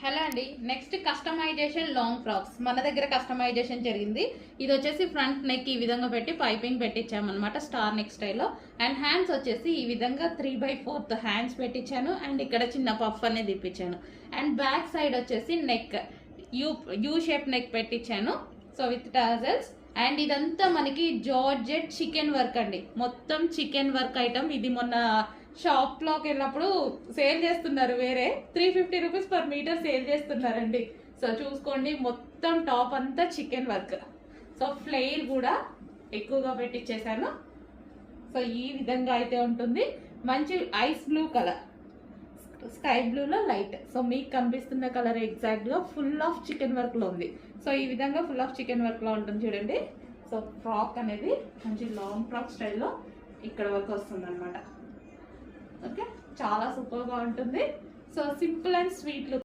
Hello అండి. Next customization long frocks మన దగ్గర కస్టమైజేషన్ జరిగింది. ఇది వచ్చేసి ఫ్రంట్ నెక్ ఈ విధంగా పెట్టి పైపింగ్ పెట్టించామన్నమాట స్టార్ నెక్ స్టైల్లో. అండ్ హ్యాండ్స్ వచ్చేసి ఈ విధంగా 3/4 హ్యాండ్స్ పెట్టించాను. అండ్ ఇక్కడ చిన్న పఫ్ అనేది ఇప్పించాను. అండ్ బ్యాక్ సైడ్ వచ్చేసి నెక్ యూ షేప్ నెక్ పెట్టించాను. So with tassels. అండ్ ఇదంతా మనకి జార్జెట్ చికెన్ వర్క్ అండి. మొత్తం చికెన్ వర్క్ ఐటమ్. ఇది మొన్న షాప్లోకి వెళ్ళినప్పుడు సేల్ చేస్తున్నారు. వేరే 350 రూపీస్ పర్ మీటర్ సేల్ చేస్తున్నారండి. సో చూసుకోండి, మొత్తం టాప్ అంతా చికెన్ వర్క్. సో ఫ్లెయిర్ కూడా ఎక్కువగా పెట్టించేసాను. సో ఈ విధంగా అయితే ఉంటుంది. మంచి ఐస్ బ్లూ కలర్, స్కై బ్లూలో లైట్. సో మీకు కనిపిస్తున్న కలర్ ఎగ్జాక్ట్గా ఫుల్ ఆఫ్ చికెన్ వర్క్లో ఉంది. సో ఈ విధంగా ఫుల్ ఆఫ్ చికెన్ వర్క్లో ఉంటుంది చూడండి. సో ఫ్రాక్ అనేది మంచి లాంగ్ ఫ్రాక్ స్టైల్లో ఇక్కడ వరకు వస్తుంది అనమాట. ఓకే, చాలా సూపర్గా ఉంటుంది. So simple and sweet look.